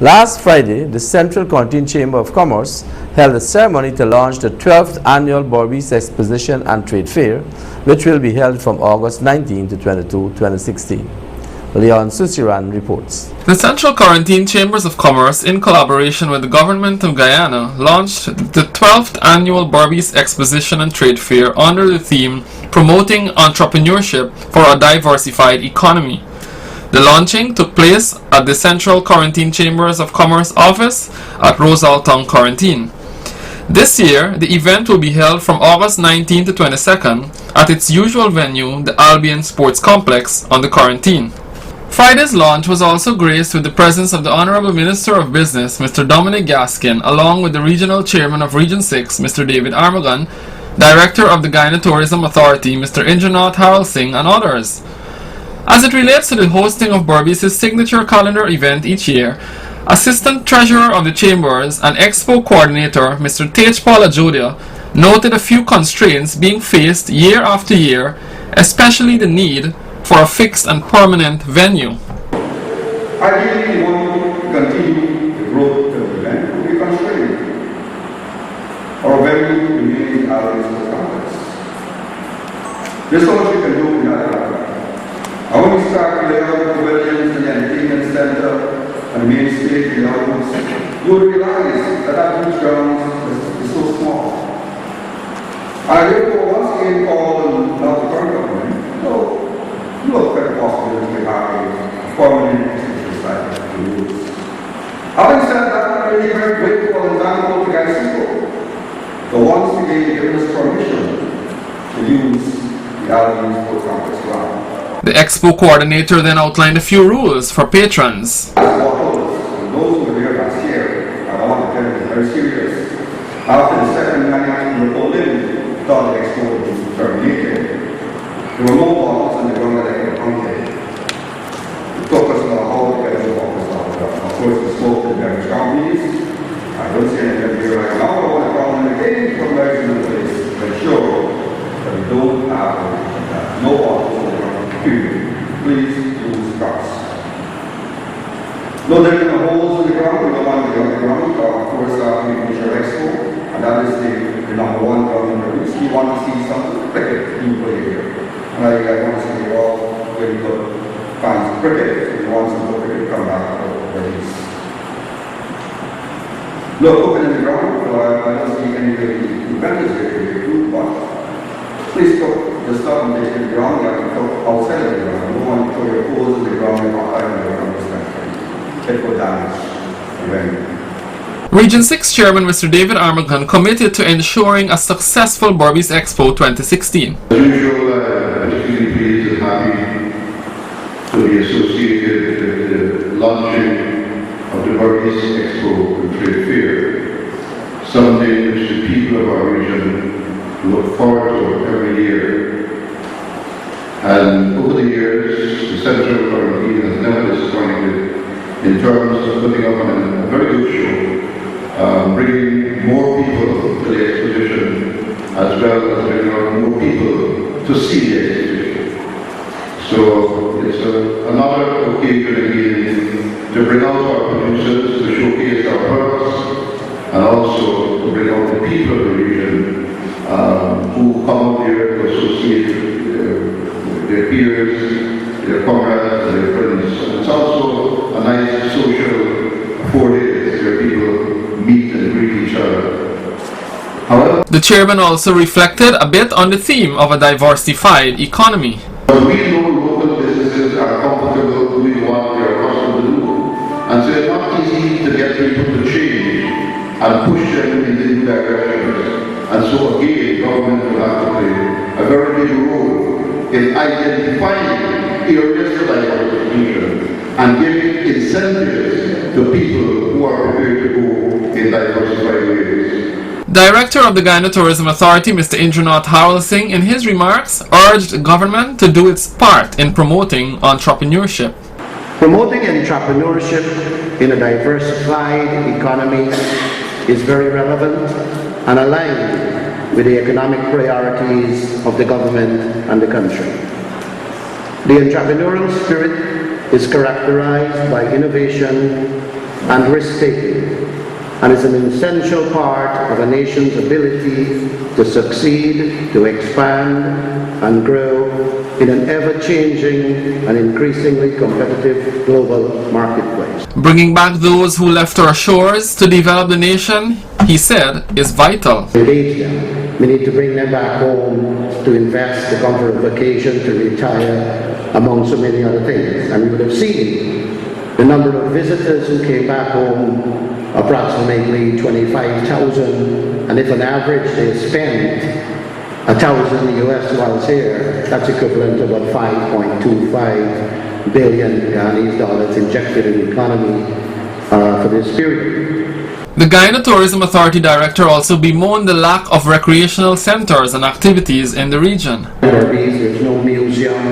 Last Friday, the Central Quarantine Chamber of Commerce held a ceremony to launch the 12th annual Berbice Exposition and Trade Fair, which will be held from August 19 to 22, 2016. Leon Susiran reports. The Central Quarantine Chambers of Commerce, in collaboration with the Government of Guyana, launched the 12th annual Berbice Exposition and Trade Fair under the theme Promoting Entrepreneurship for a Diversified Economy. The launching took place at the Central Quarantine Chambers of Commerce office at Rosaltown Quarantine. This year, the event will be held from August 19 to 22nd at its usual venue, the Albion Sports Complex on the Quarantine. Friday's launch was also graced with the presence of the Honorable Minister of Business, Mr. Dominic Gaskin, along with the Regional Chairman of Region 6, Mr. David Armagon, Director of the Guyana Tourism Authority, Mr. Indranath Haral Singh, and others. As it relates to the hosting of Berbice's signature calendar event each year, Assistant Treasurer of the Chambers and Expo Coordinator, Mr. Tejpal Ajodia, noted a few constraints being faced year after year, especially the need for a fixed and permanent venue. Ideally, we want to continue the growth of the event to be constrained. Our venue remains always the campus. There's so much we can do in that area. And when we start to lay out the pavilions and the entertainment center and the main stage in the audience, you'll realize that that huge ground is so small. I therefore once again call on the current government, look at the possibility of having a permanent exercise to use. Having said that, I'm really very grateful for example to Expo, for once again giving us permission to use the Albion Sports Complex ground. The Expo coordinator then outlined a few rules for patrons. Those who were there last year, I want to tell you, very serious. After the second night, we were all in, thought the Expo was terminated. There were no bottles in the ground that I could contain. It took us about how to get the bottles out of that. Of course, we spoke to the beverage companies. I don't see anything here right now. I want to call them again from beverage in the place to ensure that we don't have no bottles. Please use cups. No, there are no holes in the ground. We don't want to get on the ground. Of course, we finish our Expo, and that is the number one ground in the roots. We want to see some cricket being played here. And I want to see you all very good fans of cricket. We want some cricket to come back to Berbice. Look, open in the ground, so I don't see any of the vendors here to do, but please put the stuff and take the ground, you have to put outside of the ground. You don't want to throw your holes in the ground and not iron the ground this country. It will damage the venue. Region 6 Chairman Mr. David Armagon committed to ensuring a successful Berbice Expo 2016. As usual, I'm particularly pleased and happy to be associated with the launching of the Berbice Expo and Trade Fair, something which the people of our region look forward to every year. And over the years, the Central Quarantine has never disappointed in terms of putting up a very good show, bringing more people to the exposition, as well as bringing out more people to see the exposition. So it's another occasion again to bring out our producers, to showcase our products, and also to bring out the people of the region who come out here to associate with their peers, their comrades, their friends. And it's also a nice social 4 days where people meet and greet each other. However, the chairman also reflected a bit on the theme of a diversified economy. we know local businesses are comfortable doing what they are accustomed to do. And so it's not easy to get people to change and push them in the new directions. And so again, government will have to play a very big role in identifying areas for diversification and giving incentives to people who are prepared to go in diversified ways. Director of the Guyana Tourism Authority, Mr. Indranath Haral Singh, in his remarks, urged the government to do its part in promoting entrepreneurship. Promoting entrepreneurship in a diversified economy is very relevant and aligned with the economic priorities of the government and the country. The entrepreneurial spirit is characterized by innovation, and risk-taking, and is an essential part of a nation's ability to succeed, to expand and grow in an ever-changing and increasingly competitive global marketplace. Bringing back those who left our shores to develop the nation, he said, is vital. Engage them. We need to bring them back home to invest, to come for a vacation, to retire, among so many other things. And we would have seen the number of visitors who came back home, approximately 25,000, and if on average they spent 1,000 US dollars here, that's equivalent to about 5.25 billion Ghanese dollars injected in the economy for this period. The Guyana Tourism Authority Director also bemoaned the lack of recreational centers and activities in the region. Berbice, there's no museum,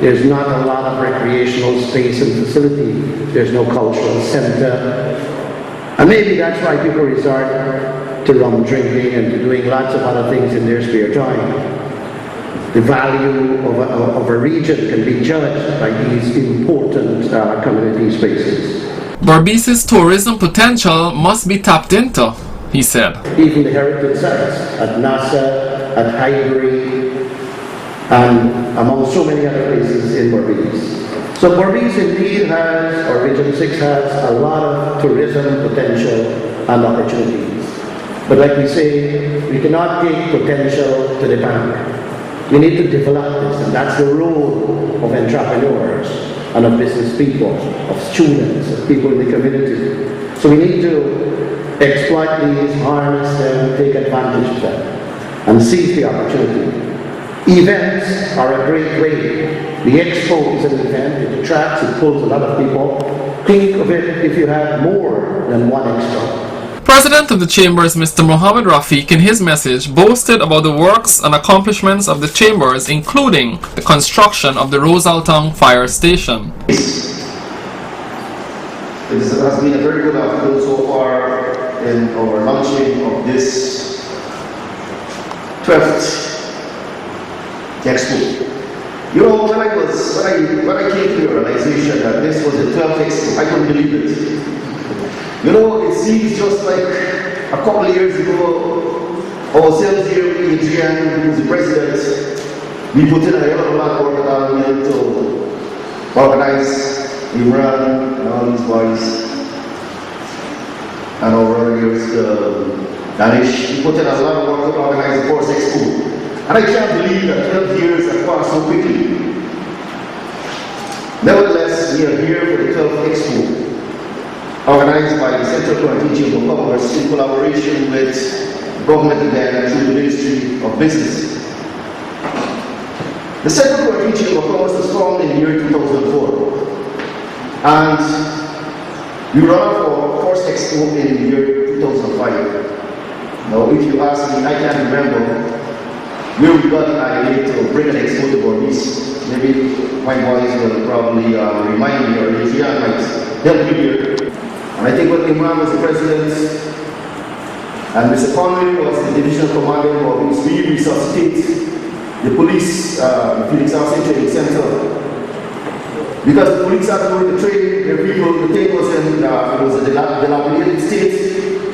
there's not a lot of recreational space and facility, there's no cultural center. And maybe that's why people resort to rum drinking and to doing lots of other things in their spare time. The value of a region can be judged by these important community spaces. Berbice's tourism potential must be tapped into, he said. Even the heritage sites at Nasa, at Highbury, and among so many other places in Berbice. So Berbice indeed has, or Region 6 has, a lot of tourism potential and opportunities. But like we say, we cannot take potential to the bank. We need to develop this, and that's the role of entrepreneurs and of business people, of students, of people in the community. So we need to exploit these, harness them, take advantage of them, and seize the opportunity. Events are a great way. The Expo is an event, it attracts, it pulls a lot of people. Think of it if you have more than one Expo. President of the Chambers, Mr. Mohammed Rafiq, in his message, boasted about the works and accomplishments of the Chambers, including the construction of the Rosaltong Fire Station. It has been a very good afternoon so far in our launching of this 12th Expo. You know, when I came to the realization that this was the 12th Expo, I couldn't believe it. You know, it seems just like a couple of years ago, ourselves here, Adrian, who's the president, we put in a hell of a lot of work down here to organize Imran and all these boys. And over here is Danish. We put in a lot of work to organize the first Expo. And I can't believe that 12 years have passed so quickly. Nevertheless, we are here for the 12th Expo, organized by the Central Quarantine Chamber of Commerce in collaboration with Government of Ghana through the Ministry of Business. The Central Quarantine Chamber of Commerce was formed in the year 2004, and we ran our first Expo in the year 2005. Now, if you ask me, I can't remember where we got the idea to bring an Expo to Berbice. Maybe my boys will probably remind me, or Adrian might help me here. And I think when Imran was the president and Mr. Conway was the divisional commander of Berbice, we resuscitate the police, Felix Arce Training Center. Because the police had to go to train their people, the thing was in, it was a dilapidated state,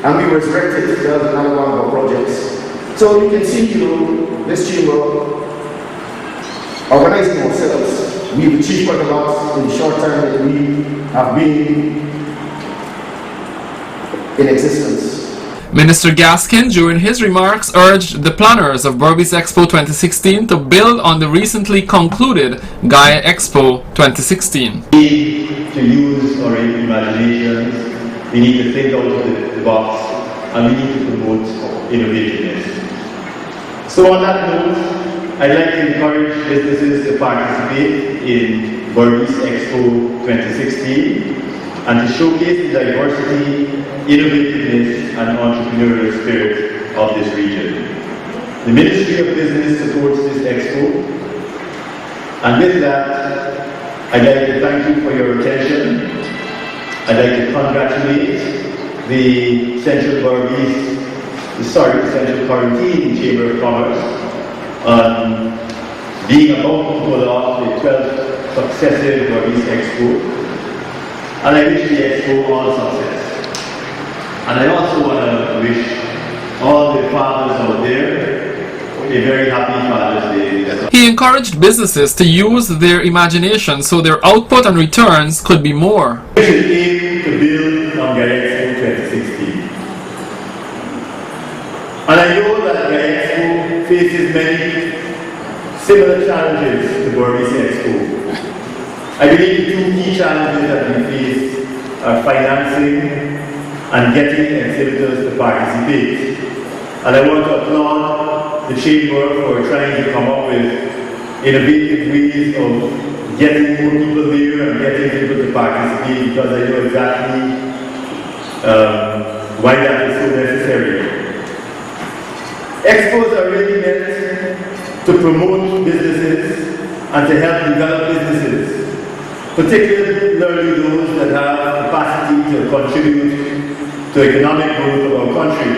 and we resurrected. That was another one of our projects. So you can see, you know, this chamber organizing ourselves. We've achieved quite a lot in the short time that we have been in existence. Minister Gaskin, during his remarks, urged the planners of Berbice Expo 2016 to build on the recently concluded Gaia Expo 2016. We need to use our imaginations, we need to think out of the box, and we need to promote innovativeness. So on that note, I'd like to encourage businesses to participate in Berbice Expo 2016 and to showcase the diversity, innovativeness and entrepreneurial spirit of this region. The Ministry of Business supports this Expo, and with that, I'd like to thank you for your attention. I'd like to congratulate the Central Quarantine Chamber of Commerce on being about to pull off the 12th successive Berbice Expo, and I wish the Expo all success. And I also want to wish all the fathers out there a very happy Father's Day. He encouraged businesses to use their imagination so their output and returns could be more. We should aim to build on Expo 2016. And I know that Expo faces many similar challenges to Berbice Expo. I believe the two key challenges that we face are financing and getting exhibitors to participate. And I want to applaud the Chamber for trying to come up with innovative ways of getting more people there and getting people to participate, because I know exactly why that is so necessary. Expos are really meant to promote businesses and to help develop businesses, particularly those that have capacity to contribute to economic growth of our country.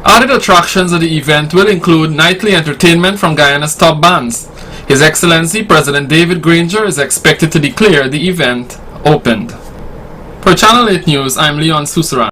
Added attractions of the event will include nightly entertainment from Guyana's top bands. His Excellency President David Granger is expected to declare the event opened. For Channel 8 News, I'm Leon Susaran.